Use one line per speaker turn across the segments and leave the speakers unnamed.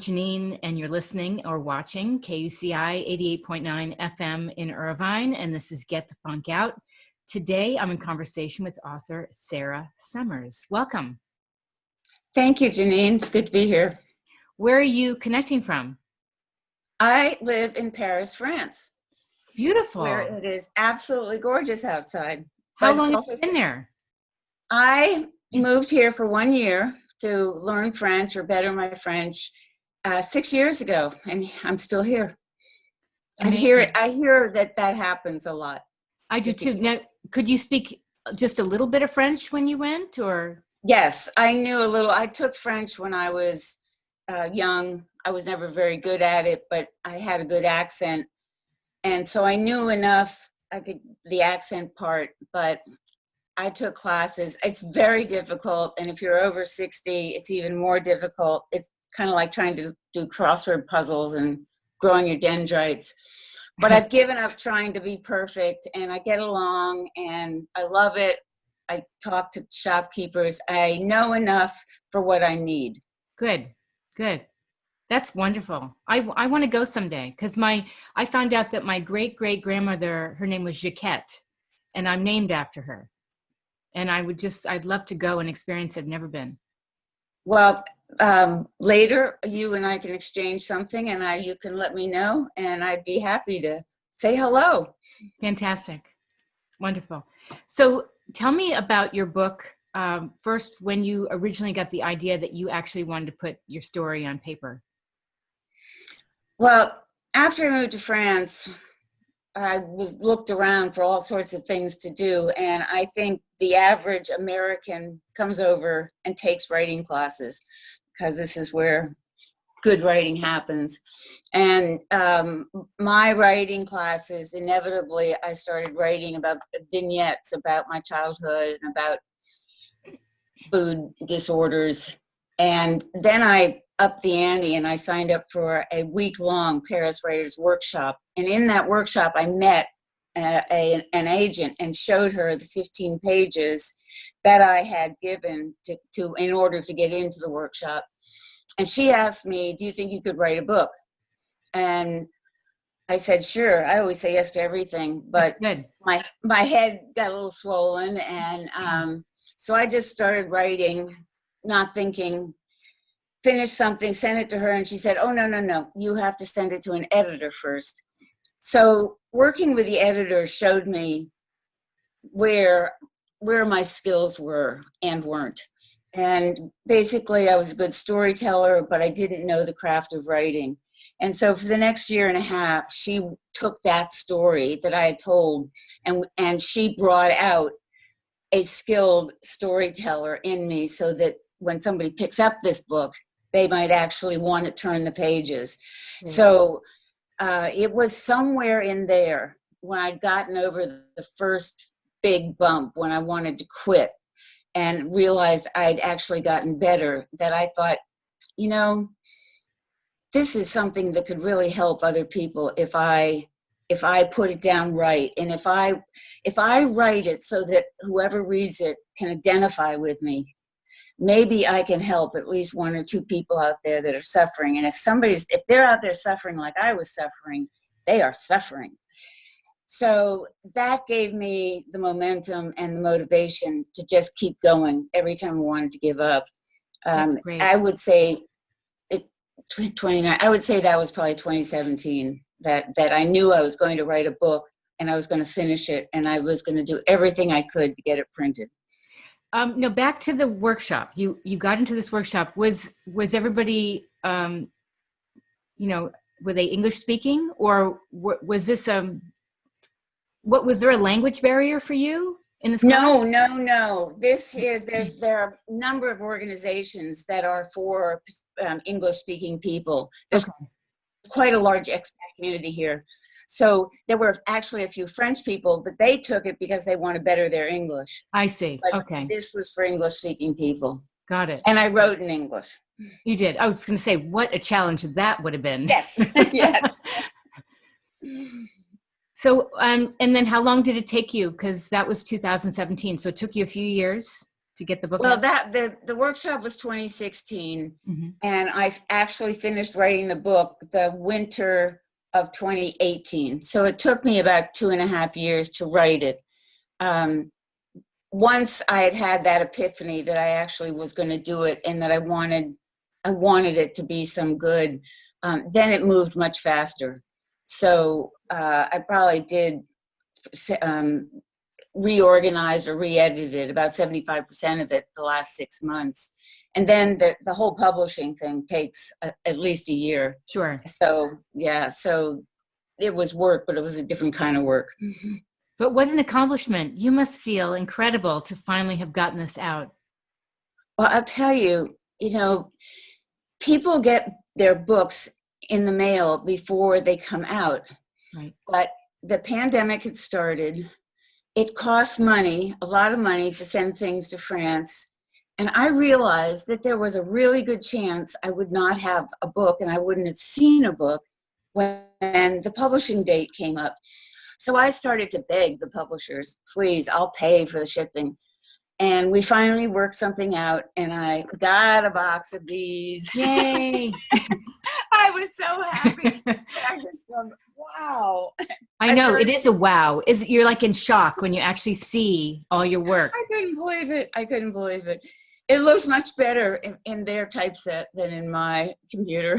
Janeane, and you're listening or watching KUCI 88.9 FM in Irvine, and this is Get the Funk Out. Today, I'm in conversation with author Sara Somers. Welcome.
Thank you, Janeane. It's good to be here.
Where are you connecting from?
I live in Paris, France.
Beautiful.
Where it is absolutely gorgeous outside.
How long have you been there?
I moved here for 1 year to learn French or better my French 6 years ago, and I'm still here.
Amazing.
I hear that happens a lot.
I do too. Now, could you speak just a little bit of French when you went, or?
Yes, I knew a little. I took French when I was young. I was never very good at it, but I had a good accent. And so I knew enough, the accent part, but I took classes. It's very difficult. And if you're over 60, it's even more difficult. It's kind of like trying to do crossword puzzles and growing your dendrites. But I've given up trying to be perfect, and I get along and I love it. I talk to shopkeepers. I know enough for what I need.
Good. That's wonderful. I want to go someday because I found out that my great-great-grandmother, her name was Jacquette, and I'm named after her. And I'd love to go and experience it. I've never been.
Well, later you and I can exchange something, and you can let me know, and I'd be happy to say hello.
Fantastic. Wonderful. So tell me about your book. First, when you originally got the idea that you actually wanted to put your story on paper.
Well, after I moved to France, I looked around for all sorts of things to do, and I think the average American comes over and takes writing classes because this is where good writing happens. And my writing classes, inevitably, I started writing about vignettes about my childhood and about food disorders. And then I upped the ante and I signed up for a week-long Paris Writers Workshop. And in that workshop, I met an agent and showed her the 15 pages that I had given to in order to get into the workshop. And she asked me, "Do you think you could write a book?" And I said, "Sure." I always say yes to everything, but my head got a little swollen, and so I just started writing, not thinking. Finished something, sent it to her, and she said, "Oh, no, you have to send it to an editor first." So working with the editor showed me where my skills were and weren't. And basically I was a good storyteller, but I didn't know the craft of writing. And so for the next year and a half, she took that story that I had told, and she brought out a skilled storyteller in me so that when somebody picks up this book, they might actually want to turn the pages. Mm-hmm. So it was somewhere in there when I'd gotten over the first big bump, when I wanted to quit and realized I'd actually gotten better, that I thought, this is something that could really help other people if I put it down right. And if I write it so that whoever reads it can identify with me, maybe I can help at least one or two people out there that are suffering. And if they're out there suffering like I was suffering, they are suffering. So that gave me the momentum and the motivation to just keep going every time I wanted to give up. I would say it's 29. I would say that was probably 2017 that I knew I was going to write a book and I was going to finish it and I was going to do everything I could to get it printed.
No, back to the workshop. You got into this workshop. Was everybody, were they English speaking, or was this was there a language barrier for you in this?
No. There are a number of organizations that are for English speaking people. There's quite a large expat community here. So there were actually a few French people, but they took it because they want to better their English.
I see.
But
okay.
This was for English-speaking people.
Got it.
And I wrote in English.
You did? I was going to say, what a challenge that would have been.
Yes, yes.
So, and then how long did it take you? Because that was 2017. So it took you a few years. to get the book
Well,
out?
the workshop was 2016,
Hmm.
and I actually finished writing the book the winter of 2018. So it took me about 2.5 years to write it. Once I had that epiphany that I actually was going to do it and that I wanted it to be some good, then it moved much faster. So I probably did reorganized or re-edited about 75% of it the last 6 months. And then the whole publishing thing takes at least a year.
Sure.
So yeah, so it was work, but it was a different kind of work.
But what an accomplishment. You must feel incredible to finally have gotten this out.
Well, I'll tell you, people get their books in the mail before they come out,
Right.
but the pandemic had started. It costs money, a lot of money, to send things to France. And I realized that there was a really good chance I would not have a book and I wouldn't have seen a book when the publishing date came up. So I started to beg the publishers, please, I'll pay for the shipping. And we finally worked something out, and I got a box of these.
Yay.
I was so happy. I just thought, wow.
I know, it is a wow. You're like in shock when you actually see all your work.
I couldn't believe it. I couldn't believe it. It looks much better in their typeset than in my computer.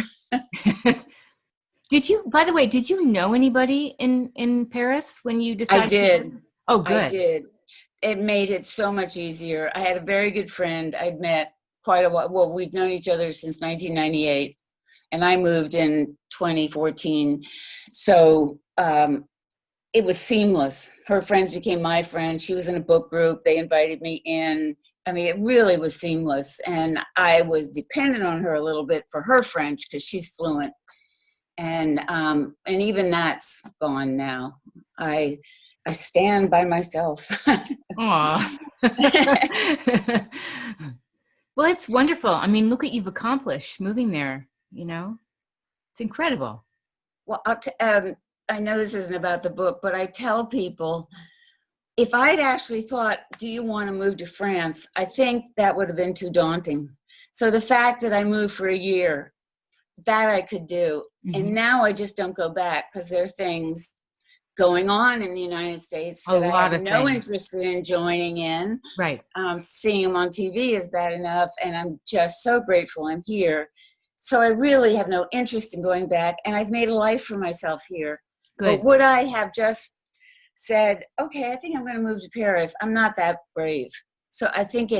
By the way, did you know anybody in Paris when you
I
decided?
did.
Oh,
I
good.
did. It made it so much easier. I had a very good friend I'd met quite a while. Well, we've known each other since 1998, and I moved in 2014. So it was seamless. Her friends became my friends. She was in a book group. They invited me in. I mean, it really was seamless. And I was dependent on her a little bit for her French because she's fluent. And even that's gone now. I stand by myself.
Aw. Well, it's wonderful. I mean, look what you've accomplished moving there, It's incredible.
Well, I know this isn't about the book, but I tell people, if I'd actually thought, do you want to move to France? I think that would have been too daunting. So the fact that I moved for a year, that I could do.
Mhm.
And now I just don't go back because there are things going on in the United States
A
that I
lot
have
of
no
things.
interest in joining in.
Right.
Seeing them on TV is bad enough, and I'm just so grateful I'm here. So I really have no interest in going back, and I've made a life for myself here.
Good.
But would I have just said, okay, I think I'm going to move to Paris? I'm not that brave. So I think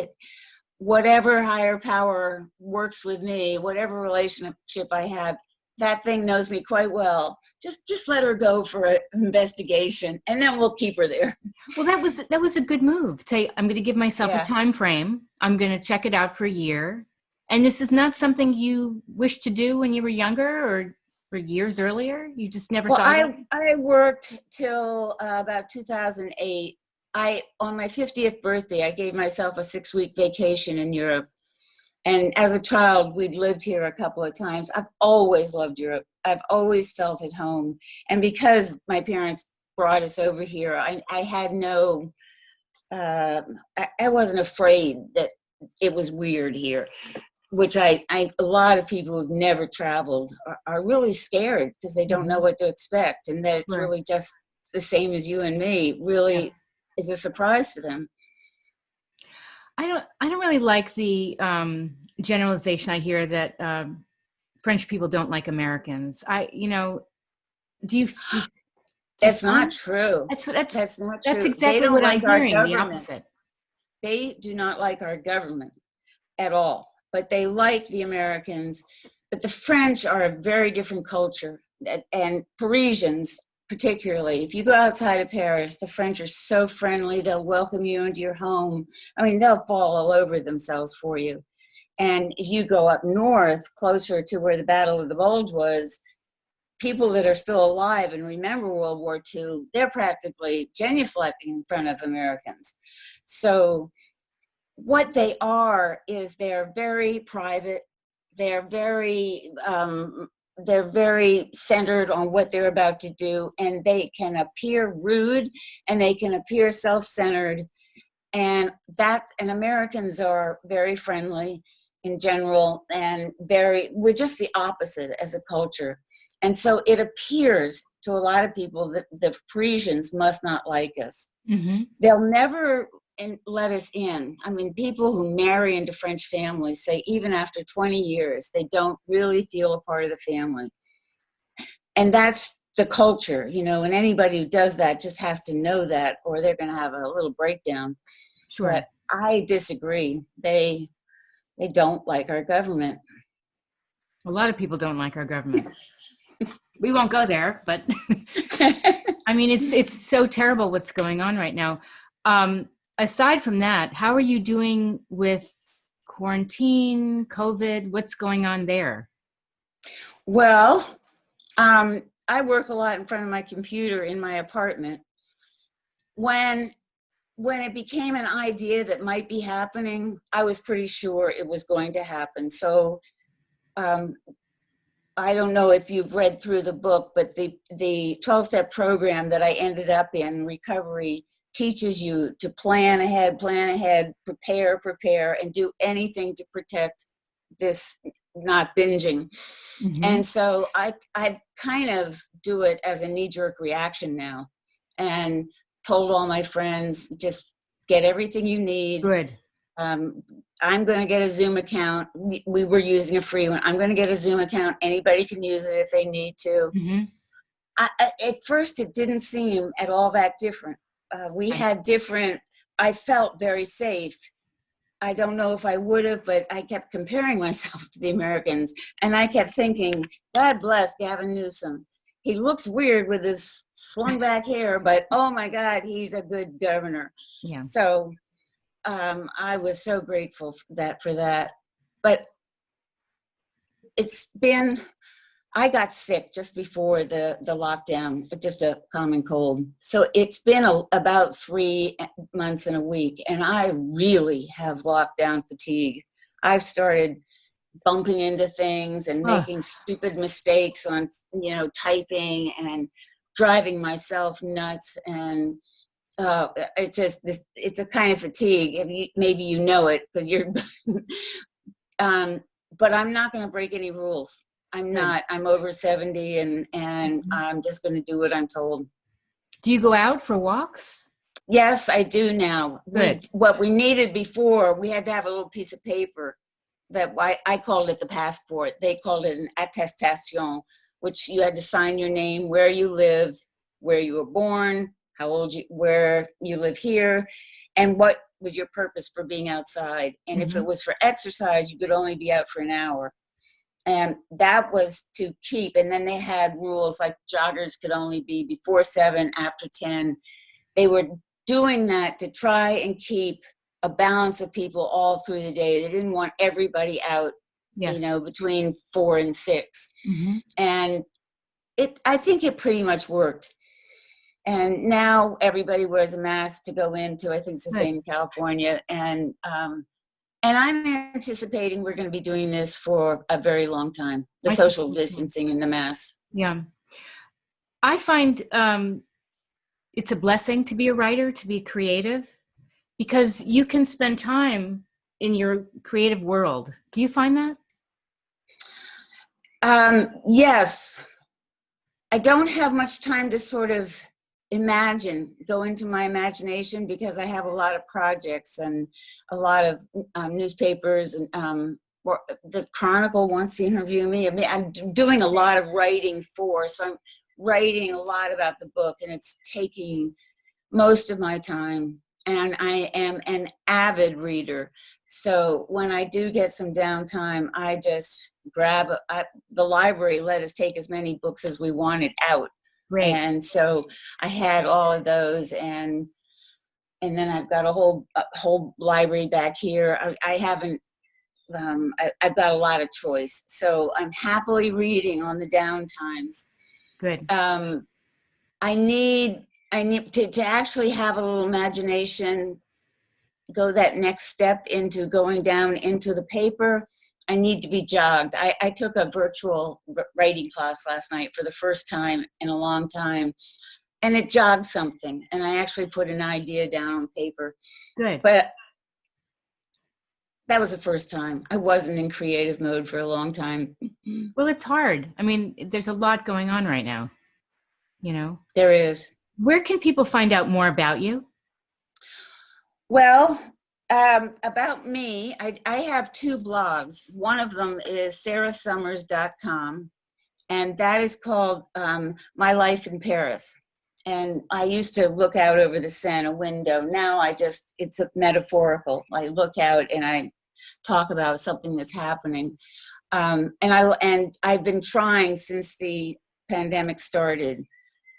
whatever higher power works with me, whatever relationship I have, that thing knows me quite well. Just let her go for an investigation, and then we'll keep her there.
Well, that was a good move. Say, I'm going to give myself
Yeah.
a time frame. I'm going to check it out for a year. And this is not something you wished to do when you were younger or years earlier? You just never
Well,
thought of it?
I worked till about 2008. On my 50th birthday, I gave myself a 6-week vacation in Europe. And as a child, we'd lived here a couple of times. I've always loved Europe. I've always felt at home. And because my parents brought us over here, I had no, I wasn't afraid that it was weird here, which a lot of people who've never traveled are really scared because they don't know what to expect. And that it's
Right.
really just the same as you and me, really is a surprise to them.
I don't really like the generalization I hear that French people don't like Americans. Do you
That's not true.
That's
not true.
That's
They
exactly
don't
what I'm
like our
hearing, the
government.
opposite.
They do not like our government at all, but they like the Americans. But the French are a very different culture, and Parisians particularly. If you go outside of Paris, the French are so friendly. They'll welcome you into your home. I mean, they'll fall all over themselves for you. And if you go up north, closer to where the Battle of the Bulge was, people that are still alive and remember World War II, they're practically genuflecting in front of Americans. So what they are is they're very private. They're very centered on what they're about to do, and they can appear rude and they can appear self-centered, And Americans are very friendly in general, and we're just the opposite as a culture. And so it appears to a lot of people that the Parisians must not like us.
Mm-hmm.
They'll never let us in. I mean, people who marry into French families say even after 20 years, they don't really feel a part of the family. And that's the culture, you know, and anybody who does that just has to know that, or they're going to have a little breakdown.
Sure.
But I disagree. They don't like our government.
A lot of people don't like our government. We won't go there, but I mean, it's so terrible what's going on right now. Aside from that, how are you doing with quarantine, COVID? What's going on there?
Well, I work a lot in front of my computer in my apartment. When it became an idea that might be happening, I was pretty sure it was going to happen. So I don't know if you've read through the book, but the 12-step program that I ended up in, recovery, teaches you to plan ahead, prepare, and do anything to protect this not binging.
Mm-hmm.
And so I kind of do it as a knee-jerk reaction now, and told all my friends, just get everything you need.
Good.
I'm going to get a Zoom account. We were using a free one. I'm going to get a Zoom account. Anybody can use it if they need to.
Mm-hmm.
At first, it didn't seem at all that different. We had different, I felt very safe. I don't know if I would have, but I kept comparing myself to the Americans. And I kept thinking, God bless Gavin Newsom. He looks weird with his flung back hair, but oh my God, he's a good governor.
Yeah.
So I was so grateful for that. But I got sick just before the lockdown, just a common cold. So it's been about 3 months and a week, and I really have lockdown fatigue. I've started bumping into things and making stupid mistakes on, typing, and driving myself nuts. And it's a kind of fatigue. Maybe you know it because you're, but I'm not going to break any rules. I'm over 70, and
Mm-hmm.
I'm just going to do what I'm told.
Do you go out for walks?
Yes, I do now.
Good.
What we needed before, we had to have a little piece of paper that I called it the passport. They called it an attestation, which you had to sign your name, where you lived, where you were born, where you live here, and what was your purpose for being outside. And if it was for exercise, you could only be out for an hour. And that was to keep. And then they had rules like joggers could only be before 7, after 10. They were doing that to try and keep a balance of people all through the day. They didn't want everybody out, between 4 and 6.
Mm-hmm.
And I think it pretty much worked. And now everybody wears a mask to go into, I think it's the same in California. And I'm anticipating we're going to be doing this for a very long time, the social distancing and the masks.
Yeah. I find it's a blessing to be a writer, to be creative, because you can spend time in your creative world. Do you find that?
Yes. I don't have much time to sort of go into my imagination, because I have a lot of projects and a lot of newspapers, and the Chronicle wants to interview me. I mean, I'm doing a lot of writing so I'm writing a lot about the book, and it's taking most of my time. And I am an avid reader. So when I do get some downtime, I just grab the library let us take as many books as we wanted out. Right. And so I had all of those, and then I've got a whole library back here. I haven't, I've got a lot of choice. So I'm happily reading on the downtimes.
Good.
I need to actually have a little imagination, go that next step into going down into the paper. I need to be jogged. I took a virtual writing class last night for the first time in a long time. and it jogged something. And I actually put an idea down on paper.
Good.
But that was the first time. I wasn't in creative mode for a long time.
Well, it's hard. I mean, there's a lot going on right now, you know.
There is.
Where can people find out more about you?
Well, about me, I have two blogs. One of them is sarasomers.com, and that is called My Life in Paris. And I used to look out over the Seine, a window. Now it's a metaphorical. I look out and I talk about something that's happening. And I've been trying since the pandemic started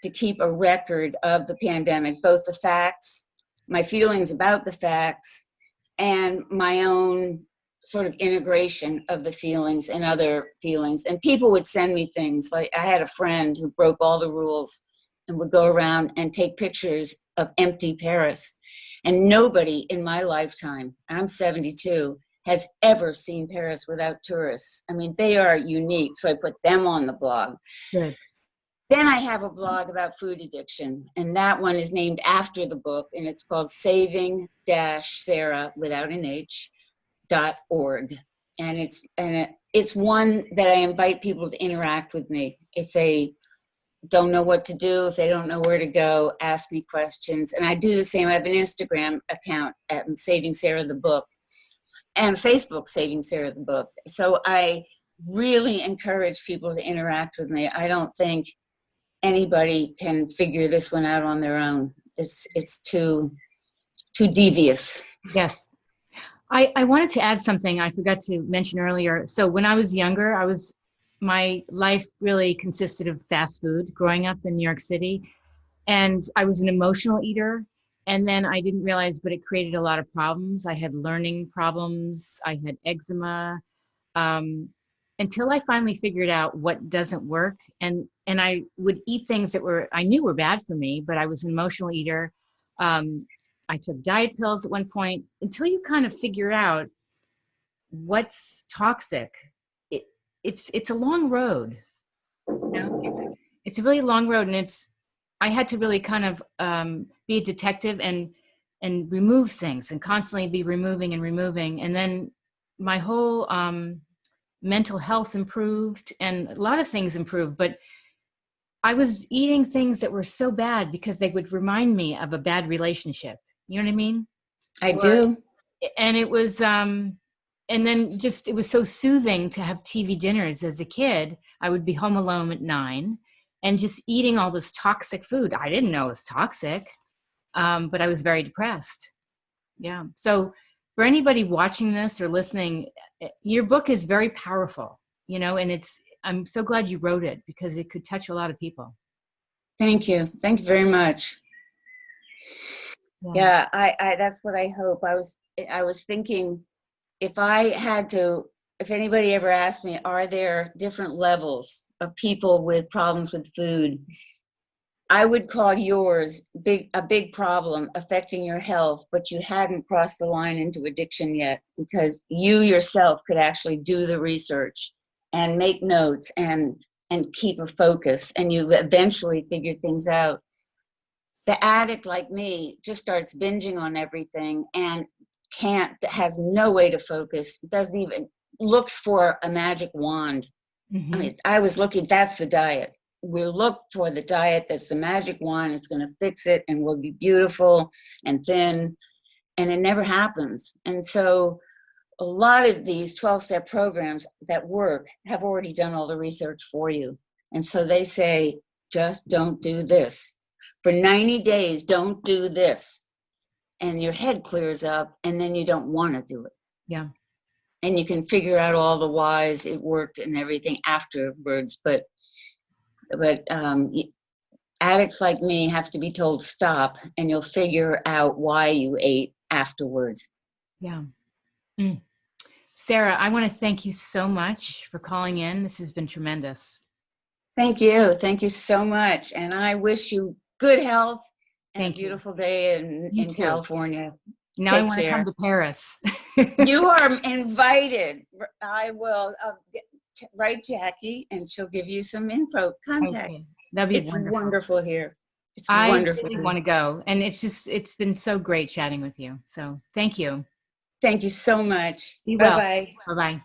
to keep a record of the pandemic, both the facts, my feelings about the facts, and my own sort of integration of the feelings and other feelings. And people would send me things. Like I had a friend who broke all the rules and would go around and take pictures of empty Paris. And nobody in my lifetime, I'm 72, has ever seen Paris without tourists. I mean, they are unique. So I put them on the blog.
Good.
Then I have a blog about food addiction, and that one is named after the book, and it's called saving-sarah without an H.org. And it's one that I invite people to interact with me. If they don't know what to do, if they don't know where to go, ask me questions. And I do the same. I have an Instagram account at Saving Sarah the Book, and Facebook Saving Sarah the Book. So I really encourage people to interact with me. I don't think anybody can figure this one out on their own. It's too devious.
Yes. I wanted to add something I forgot to mention earlier. So when I was younger, my life really consisted of fast food growing up in New York City. And I was an emotional eater. And then I didn't realize, but it created a lot of problems. I had learning problems. I had eczema. Until I finally figured out what doesn't work. And I would eat things that I knew were bad for me, but I was an emotional eater. I took diet pills at one point. Until you kind of figure out what's toxic, it's a long road. You know, it's a really long road, and I had to really kind of be a detective and remove things, and constantly be removing, and then my whole mental health improved, and a lot of things improved. But I was eating things that were so bad because they would remind me of a bad relationship. You know what I mean?
I do.
And it was, and then it was so soothing to have TV dinners as a kid. I would be home alone at 9 and just eating all this toxic food. I didn't know it was toxic, but I was very depressed. Yeah. So for anybody watching this or listening, your book is very powerful, you know, and I'm so glad you wrote it because it could touch a lot of people.
Thank you. Thank you very much. Yeah, I that's what I hope. I was thinking, if anybody ever asked me, are there different levels of people with problems with food? I would call yours a big problem affecting your health, but you hadn't crossed the line into addiction yet, because you yourself could actually do the research and make notes and keep a focus, and you eventually figured things out. The addict like me just starts binging on everything and has no way to focus, doesn't even, looks for a magic wand. Mm-hmm. I mean, I was looking, that's the diet. We look for the diet that's the magic wand, it's going to fix it and we'll be beautiful and thin, and it never happens. And so a lot of these 12-step programs that work have already done all the research for you. And so they say, just don't do this. For 90 days, don't do this. And your head clears up, and then you don't want to do it.
Yeah.
And you can figure out all the whys it worked and everything afterwards. But addicts like me have to be told stop, and you'll figure out why you ate afterwards.
Yeah. Mm. Sara, I want to thank you so much for calling in. This has been tremendous.
Thank you. Thank you so much. And I wish you good health and a beautiful day in California.
Now I want to come to Paris.
You are invited. I will write Jackie, and she'll give you some info, contact.
Okay. That'd be
wonderful here. It's
I
wonderful.
really want to go. And it's been so great chatting with you. So thank you.
Thank you so much.
Be well.
Bye-bye.
Bye-bye.